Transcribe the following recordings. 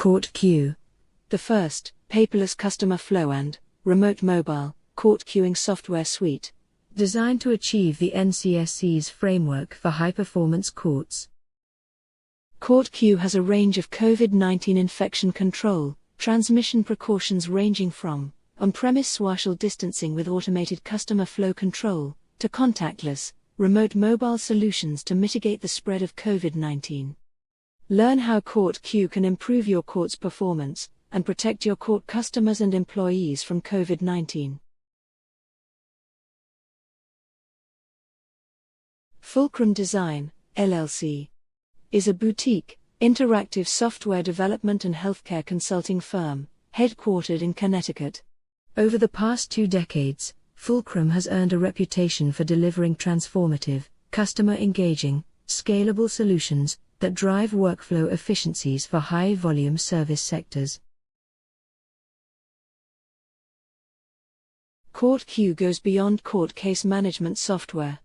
Court Queue. The first, paperless customer flow and remote mobile court queuing software suite, designed to achieve the NCSC's framework for high-performance courts. Court Queue has a range of COVID-19 infection control, transmission precautions ranging from on-premise social distancing with automated customer flow control, to contactless, remote mobile solutions to mitigate the spread of COVID-19. Learn how Court Queue can improve your court's performance and protect your court customers and employees from COVID-19. Fulcrum Design, LLC, is a boutique, interactive software development and healthcare consulting firm, headquartered in Connecticut. Over the past 2 decades, Fulcrum has earned a reputation for delivering transformative, customer-engaging, scalable solutions that drive workflow efficiencies for high-volume service sectors. Court Queue goes beyond court case management software.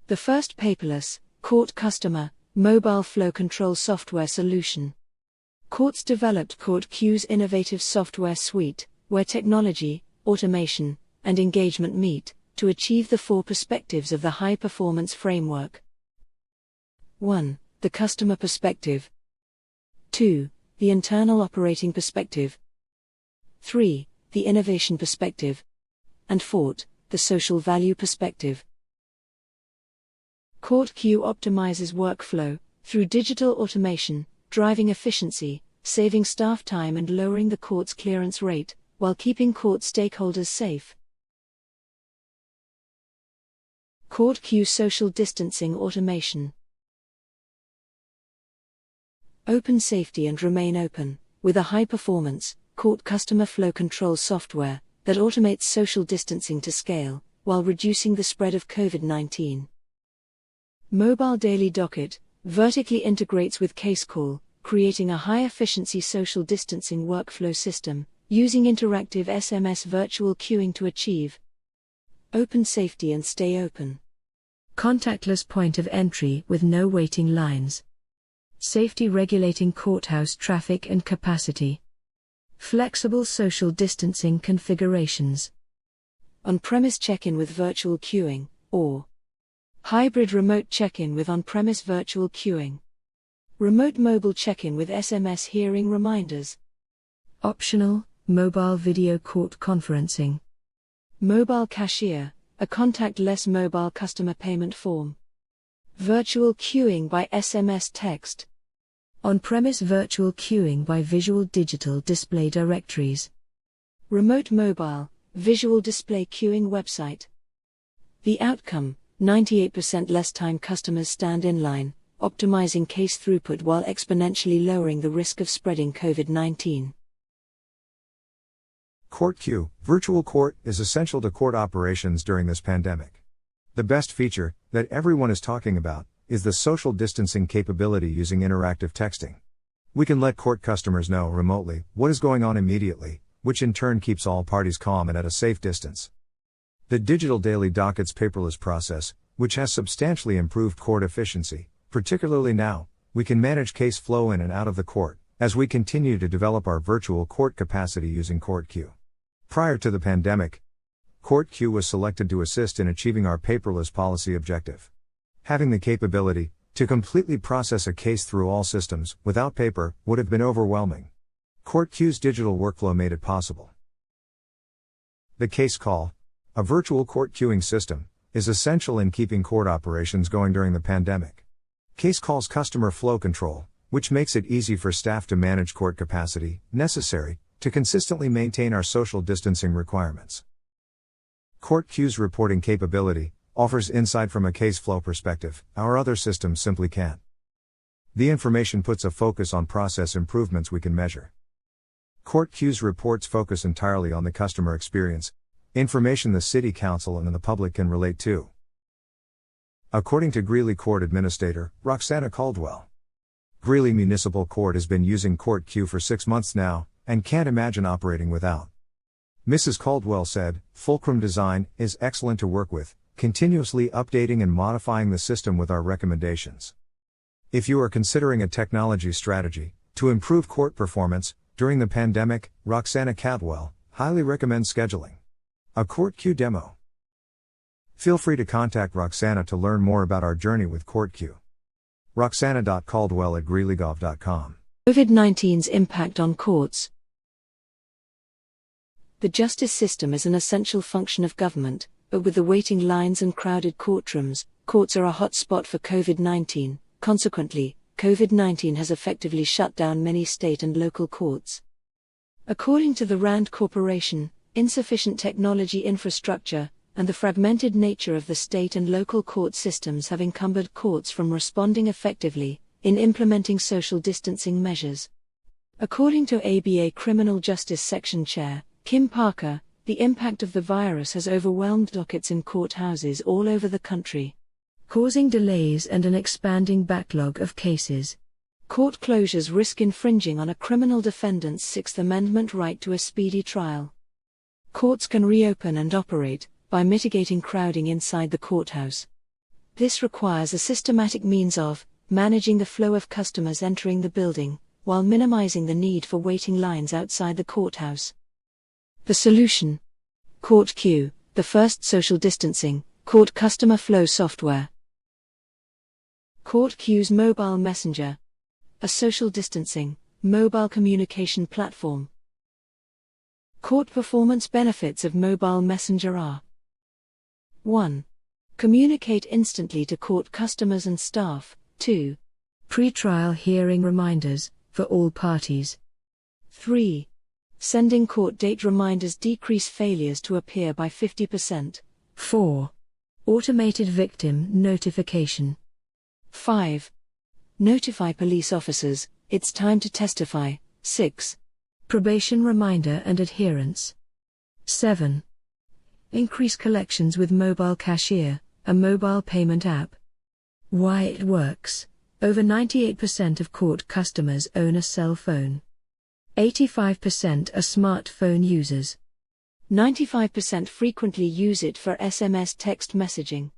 The first paperless, court customer, mobile flow control software solution. Courts developed Court Queue's innovative software suite, where technology, automation, and engagement meet, to achieve the 4 perspectives of the high-performance framework. 1. The customer perspective. 2. The internal operating perspective. 3. The innovation perspective. And 4. The social value perspective. Court Queue optimizes workflow through digital automation, driving efficiency, saving staff time and lowering the court's clearance rate, while keeping court stakeholders safe. Court Queue social distancing automation. Open safety and remain open, with a high-performance, court customer flow control software that automates social distancing to scale, while reducing the spread of COVID-19. Mobile Daily Docket vertically integrates with Case Call, creating a high-efficiency social distancing workflow system, using interactive SMS virtual queuing to achieve open safety and stay open. Contactless point of entry with no waiting lines. Safety regulating courthouse traffic and capacity. Flexible social distancing configurations. On-premise check-in with virtual queuing, or hybrid remote check-in with on-premise virtual queuing. Remote mobile check-in with SMS hearing reminders. Optional, mobile video court conferencing. Mobile cashier, a contactless mobile customer payment form. Virtual queuing by SMS text. On-premise virtual queuing by visual digital display directories. Remote mobile, visual display queuing website. The outcome: 98% less time customers stand in line, optimizing case throughput while exponentially lowering the risk of spreading COVID-19. Court Queue, virtual court, is essential to court operations during this pandemic. The best feature, that everyone is talking about, is the social distancing capability using interactive texting. We can let court customers know remotely what is going on immediately, which in turn keeps all parties calm and at a safe distance. The digital daily docket's paperless process, which has substantially improved court efficiency, particularly now, we can manage case flow in and out of the court, as we continue to develop our virtual court capacity using Court Queue. Prior to the pandemic, Court Queue was selected to assist in achieving our paperless policy objective. Having the capability to completely process a case through all systems, without paper, would have been overwhelming. Court Queue's digital workflow made it possible. The Case Call, a virtual court queuing system, is essential in keeping court operations going during the pandemic. Case Call's customer flow control, which makes it easy for staff to manage court capacity, necessary to consistently maintain our social distancing requirements. Court Queue's reporting capability offers insight from a case flow perspective our other systems simply can't. The information puts a focus on process improvements we can measure. Court Queue's reports focus entirely on the customer experience, information the City Council and the public can relate to. According to Greeley Court Administrator Roxana Caldwell, Greeley Municipal Court has been using Court Queue for 6 months now, and can't imagine operating without. Mrs. Caldwell said, "Fulcrum Design is excellent to work with, continuously updating and modifying the system with our recommendations. If you are considering a technology strategy, To improve court performance, during the pandemic, Roxana Catwell highly recommends scheduling a court queue demo. Feel free to contact Roxana to learn more about our journey with court queue. Roxana.caldwell@greelygov.com. COVID-19's impact on courts. The justice system is an essential function of government, but with the waiting lines and crowded courtrooms, courts are a hot spot for COVID-19. Consequently, COVID-19 has effectively shut down many state and local courts. According to the Rand Corporation, insufficient technology infrastructure and the fragmented nature of the state and local court systems have encumbered courts from responding effectively in implementing social distancing measures. According to ABA Criminal Justice Section Chair Kim Parker, the impact of the virus has overwhelmed dockets in courthouses all over the country, causing delays and an expanding backlog of cases. Court closures risk infringing on a criminal defendant's Sixth Amendment right to a speedy trial. Courts can reopen and operate by mitigating crowding inside the courthouse. This requires a systematic means of managing the flow of customers entering the building, while minimizing the need for waiting lines outside the courthouse. The solution: Court Queue, the first social distancing, court customer flow software. Court Queue's Mobile Messenger, a social distancing, mobile communication platform. Court performance benefits of Mobile Messenger are: 1. Communicate instantly to court customers and staff. 2. Pre-trial hearing reminders for all parties. 3. Sending court date reminders decrease failures to appear by 50%. 4. Automated victim notification. 5. Notify police officers, it's time to testify. 6. Probation reminder and adherence. 7. Increase collections with Mobile Cashier, a mobile payment app. Why it works: over 98% of court customers own a cell phone. 85% are smartphone users. 95% frequently use it for SMS text messaging.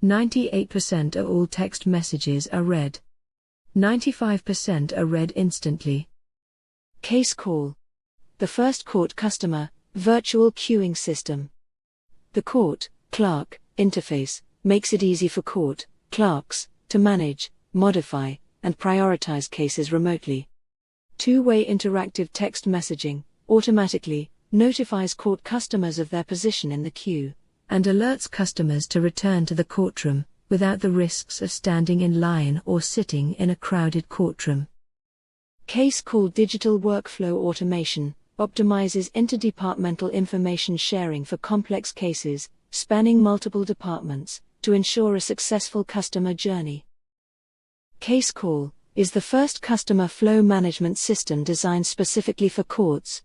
98% of all text messages are read. 95% are read instantly. Case Call, the first court customer virtual queuing system. The court clerk interface makes it easy for court clerks to manage, modify, and prioritize cases remotely. Two-way interactive text messaging automatically notifies court customers of their position in the queue and alerts customers to return to the courtroom without the risks of standing in line or sitting in a crowded courtroom. Case Call digital workflow automation optimizes interdepartmental information sharing for complex cases spanning multiple departments to ensure a successful customer journey. Case Call is the first customer flow management system designed specifically for courts.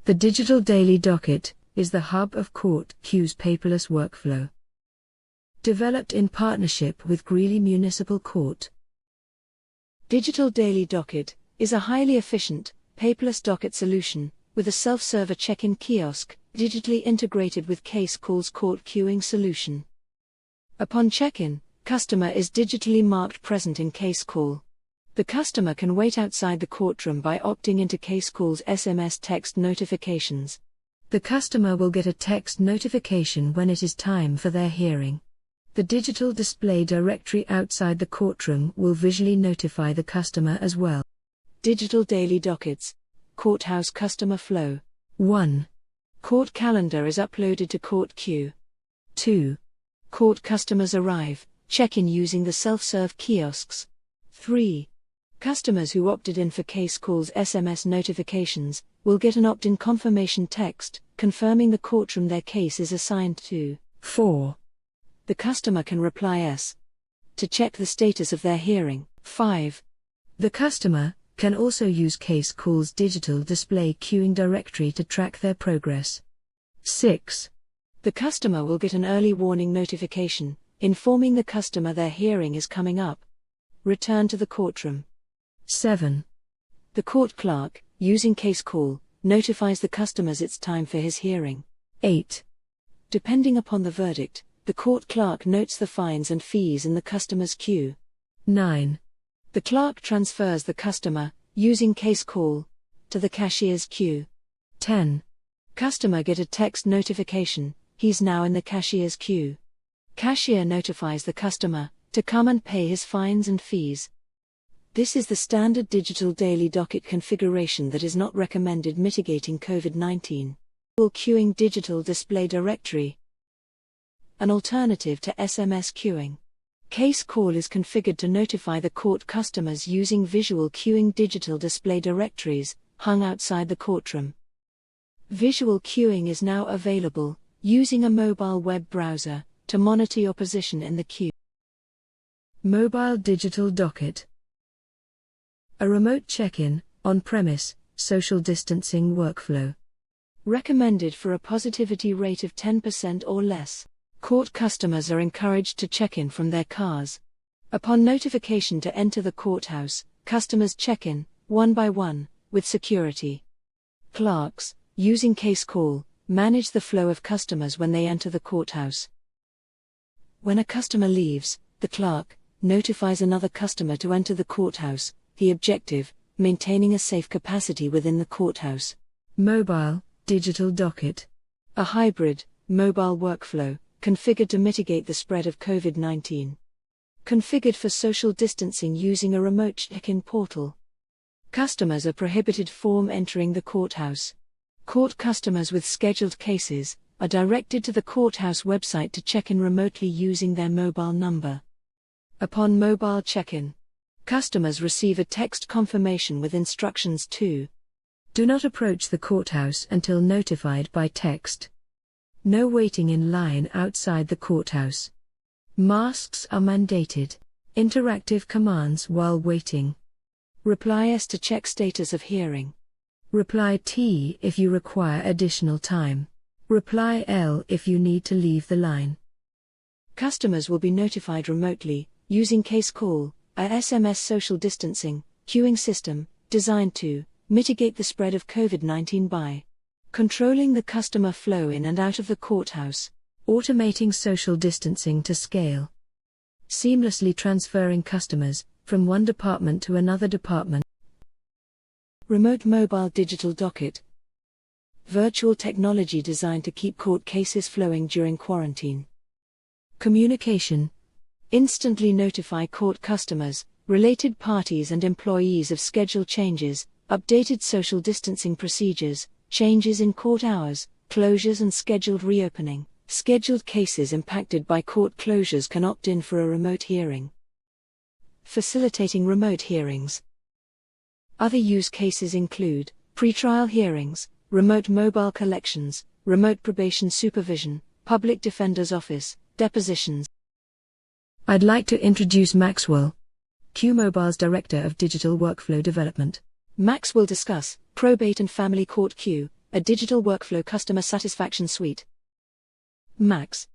The Digital Daily Docket is the hub of Court Queue's paperless workflow. Developed in partnership with Greeley Municipal Court. Digital Daily Docket is a highly efficient, paperless docket solution with a self-server check-in kiosk digitally integrated with Case Call's court queuing solution. Upon check-in, customer is digitally marked present in Case Call. The customer can wait outside the courtroom by opting into Case Call's SMS text notifications. The customer will get a text notification when it is time for their hearing. The digital display directory outside the courtroom will visually notify the customer as well. Digital Daily Dockets. Courthouse Customer Flow. 1. Court calendar is uploaded to Court Queue. 2. Court customers arrive, check in using the self-serve kiosks. 3. Customers who opted in for case calls SMS notifications will get an opt-in confirmation text confirming the courtroom their case is assigned to. 4. The customer can reply yes to check the status of their hearing. 5. The customer can also use Case Call's digital display queuing directory to track their progress. 6. The customer will get an early warning notification informing the customer their hearing is coming up. Return to the courtroom. 7. The court clerk, using Case Call, notifies the customers it's time for his hearing. 8. Depending upon the verdict, the court clerk notes the fines and fees in the customer's queue. 9. The clerk transfers the customer, using Case Call, to the cashier's queue. 10. Customer get a text notification, he's now in the cashier's queue. Cashier notifies the customer to come and pay his fines and fees. This is the standard digital daily docket configuration that is not recommended mitigating COVID-19. Queuing digital display directory. An alternative to SMS queuing. Case Call is configured to notify the court customers using visual queuing digital display directories, hung outside the courtroom. Visual queuing is now available, using a mobile web browser, to monitor your position in the queue. Mobile Digital Docket. A remote check-in, on-premise, social distancing workflow. Recommended for a positivity rate of 10% or less. Court customers are encouraged to check in from their cars. Upon notification to enter the courthouse, customers check in, one by one, with security. Clerks, using Case Call, manage the flow of customers when they enter the courthouse. When a customer leaves, the clerk notifies another customer to enter the courthouse, the objective, maintaining a safe capacity within the courthouse. Mobile Digital Docket. A hybrid, mobile workflow, configured to mitigate the spread of COVID-19. Configured for social distancing using a remote check-in portal. Customers are prohibited from entering the courthouse. Court customers with scheduled cases are directed to the courthouse website to check in remotely using their mobile number. Upon mobile check-in, customers receive a text confirmation with instructions to do not approach the courthouse until notified by text. No waiting in line outside the courthouse. Masks are mandated. Interactive commands while waiting. Reply S to check status of hearing. Reply T if you require additional time. Reply L if you need to leave the line. Customers will be notified remotely, using Case Call, a SMS social distancing, queuing system, designed to mitigate the spread of COVID-19 by controlling the customer flow in and out of the courthouse, automating social distancing to scale, seamlessly transferring customers from one department to another department. Remote mobile digital docket. Virtual technology designed to keep court cases flowing during quarantine. Communication. Instantly notify court customers, related parties and employees of schedule changes, updated social distancing procedures, changes in court hours, closures and scheduled reopening. Scheduled cases impacted by court closures can opt in for a remote hearing. Facilitating remote hearings. Other use cases include pretrial hearings, remote mobile collections, remote probation supervision, public defender's office, depositions. I'd like to introduce Maxwell, Q Mobile's Director of Digital Workflow Development. Max will discuss Probate and Family Court Queue, a digital workflow customer satisfaction suite. Max.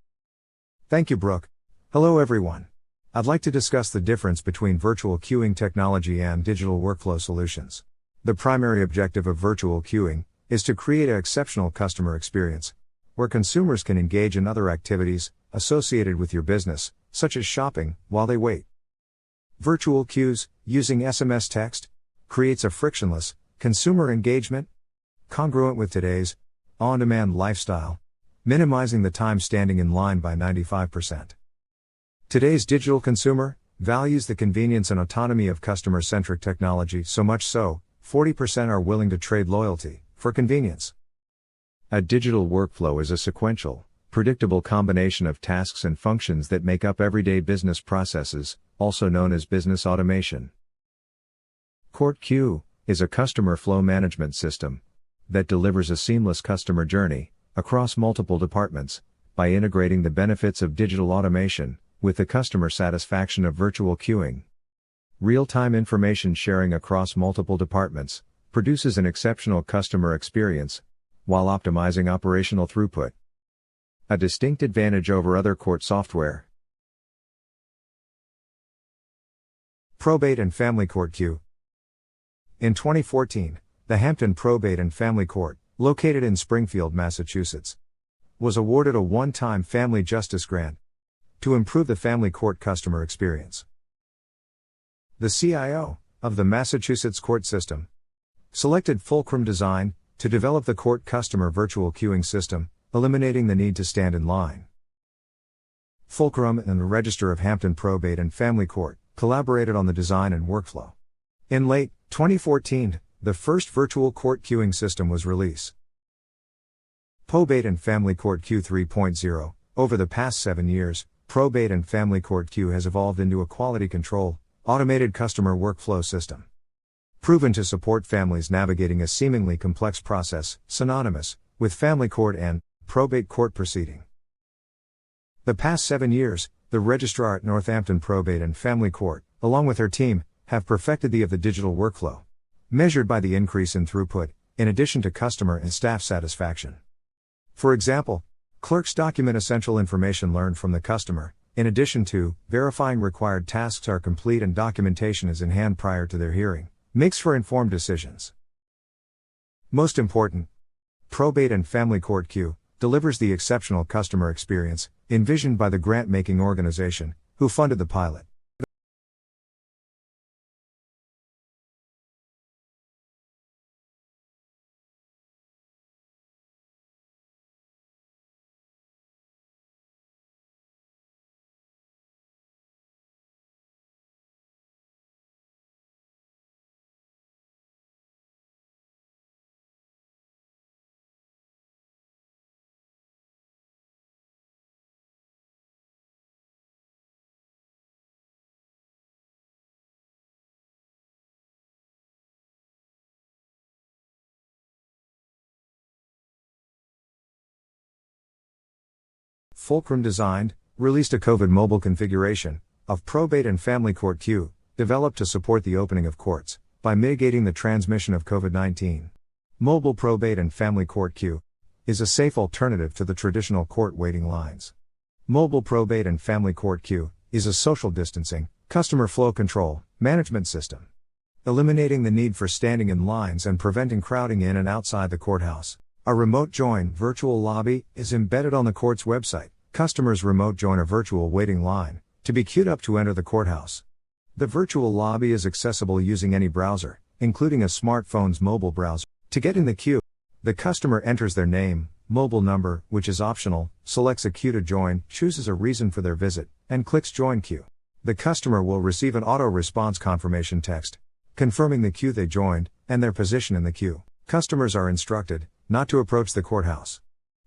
Thank you, Brooke. Hello, everyone. I'd like to discuss the difference between virtual queuing technology and digital workflow solutions. The primary objective of virtual queuing is to create an exceptional customer experience, where consumers can engage in other activities associated with your business, such as shopping, while they wait. Virtual queues, using SMS text, creates a frictionless, consumer engagement, congruent with today's on-demand lifestyle, minimizing the time standing in line by 95%. Today's digital consumer values the convenience and autonomy of customer-centric technology, so much so, 40% are willing to trade loyalty for convenience. A digital workflow is a sequential, predictable combination of tasks and functions that make up everyday business processes, also known as business automation. Court Queue is a customer flow management system that delivers a seamless customer journey across multiple departments by integrating the benefits of digital automation with the customer satisfaction of virtual queuing. Real-time information sharing across multiple departments produces an exceptional customer experience while optimizing operational throughput. A distinct advantage over other court software. Probate and Family Court Queue. In 2014, the Hampton Probate and Family Court, located in Springfield, Massachusetts, was awarded a one-time Family Justice Grant to improve the family court customer experience. The CIO of the Massachusetts court system selected Fulcrum Design to develop the court customer virtual queuing system, eliminating the need to stand in line. Fulcrum and the Register of Hampton Probate and Family Court collaborated on the design and workflow. In late 2014, the first virtual court queuing system was released. Probate and Family Court Queue 3.0. Over the past 7 years, Probate and Family Court Queue has evolved into a quality control, automated customer workflow system, proven to support families navigating a seemingly complex process, synonymous with family court and probate court proceeding. The past 7 years, the Registrar at Northampton Probate and Family Court, along with her team, have perfected the digital workflow, measured by the increase in throughput, in addition to customer and staff satisfaction. For example, clerks document essential information learned from the customer, in addition to verifying required tasks are complete and documentation is in hand prior to their hearing, makes for informed decisions. Most important, Probate and Family Court Queue delivers the exceptional customer experience envisioned by the grant-making organization who funded the pilot. Fulcrum designed, released a COVID mobile configuration of Probate and Family Court Queue, developed to support the opening of courts by mitigating the transmission of COVID-19. Mobile Probate and Family Court Queue is a safe alternative to the traditional court waiting lines. Mobile Probate and Family Court Queue is a social distancing, customer flow control management system, eliminating the need for standing in lines and preventing crowding in and outside the courthouse. A remote join virtual lobby is embedded on the court's website. Customers remote join a virtual waiting line to be queued up to enter the courthouse. The virtual lobby is accessible using any browser, including a smartphone's mobile browser. To get in the queue, the customer enters their name, mobile number, which is optional, selects a queue to join, chooses a reason for their visit, and clicks Join Queue. The customer will receive an auto-response confirmation text, confirming the queue they joined, and their position in the queue. Customers are instructed not to approach the courthouse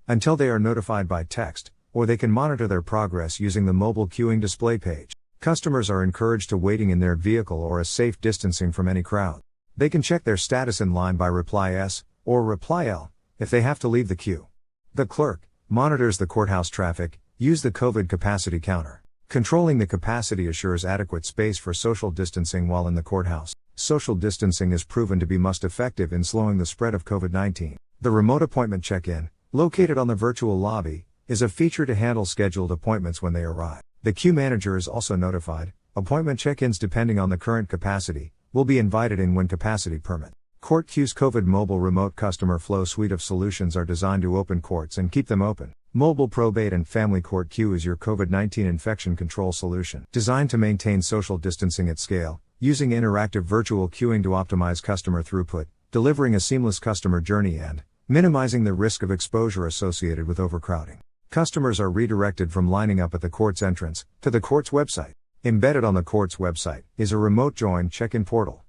until they are notified by text, or they can monitor their progress using the mobile queuing display page. Customers are encouraged to waiting in their vehicle or a safe distancing from any crowd. They can check their status in line by reply S or reply L if they have to leave the queue. The clerk monitors the courthouse traffic, use the COVID capacity counter. Controlling the capacity assures adequate space for social distancing while in the courthouse. Social distancing is proven to be most effective in slowing the spread of COVID-19. The remote appointment check-in, located on the virtual lobby, is a feature to handle scheduled appointments when they arrive. The queue manager is also notified. Appointment check-ins, depending on the current capacity, will be invited in when capacity permits. Court Queue's COVID Mobile Remote Customer Flow suite of solutions are designed to open courts and keep them open. Mobile Probate and Family Court Queue is your COVID-19 infection control solution, designed to maintain social distancing at scale, using interactive virtual queuing to optimize customer throughput, delivering a seamless customer journey and minimizing the risk of exposure associated with overcrowding. Customers are redirected from lining up at the court's entrance to the court's website. Embedded on the court's website is a remote join check-in portal,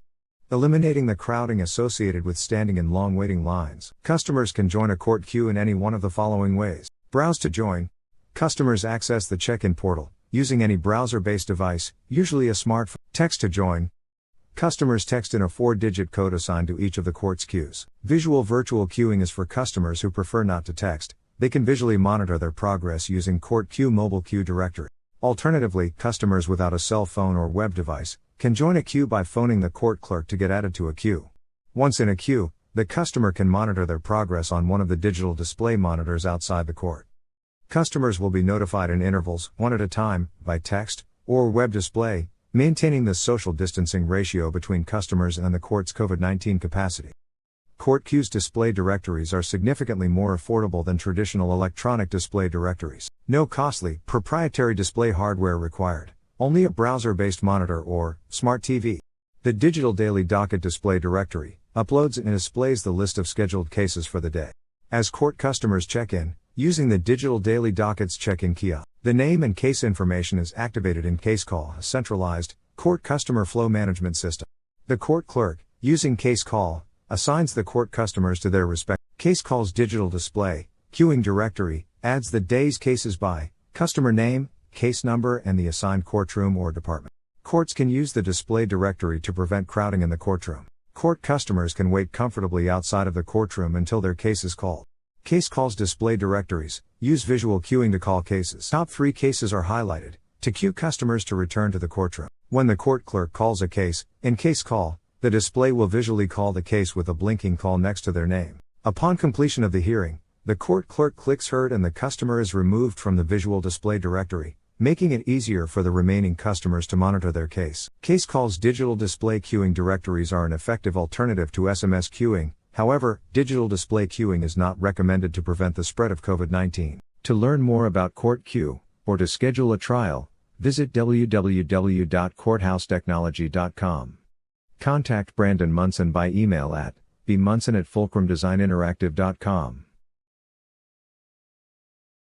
eliminating the crowding associated with standing in long waiting lines. Customers can join a court queue in any one of the following ways. Browse to join. Customers access the check-in portal using any browser-based device, usually a smartphone. Text to join. Customers text in a 4-digit code assigned to each of the court's queues. Visual virtual queuing is for customers who prefer not to text. They can visually monitor their progress using Court Queue Mobile Queue Directory. Alternatively, customers without a cell phone or web device can join a queue by phoning the court clerk to get added to a queue. Once in a queue, the customer can monitor their progress on one of the digital display monitors outside the court. Customers will be notified in intervals, one at a time, by text or web display, maintaining the social distancing ratio between customers and the court's COVID-19 capacity. Court queues display directories are significantly more affordable than traditional electronic display directories. No costly, proprietary display hardware required, only a browser-based monitor or smart TV. The Digital Daily Docket display directory uploads and displays the list of scheduled cases for the day. As court customers check in, using the Digital Daily Docket's check-in kiosk, the name and case information is activated in Case Call, a centralized court customer flow management system. The court clerk, using Case Call, assigns the court customers to their respective Case Call's digital display queuing directory, adds the day's cases by customer name, case number, and the assigned courtroom or department. Courts can use the display directory to prevent crowding in the courtroom. Court customers can wait comfortably outside of the courtroom until their case is called. Case Calls display directories use visual queuing to call cases. Top 3 cases are highlighted to queue customers to return to the courtroom. When the court clerk calls a case, in Case Call, the display will visually call the case with a blinking call next to their name. Upon completion of the hearing, the court clerk clicks Heard and the customer is removed from the visual display directory, making it easier for the remaining customers to monitor their case. Case Call's digital display queuing directories are an effective alternative to SMS queuing. However, digital display queuing is not recommended to prevent the spread of COVID-19. To learn more about Court Queue, or to schedule a trial, visit www.courthousetechnology.com. Contact Brandon Munson by email at bmunson@fulcrumdesigninteractive.com.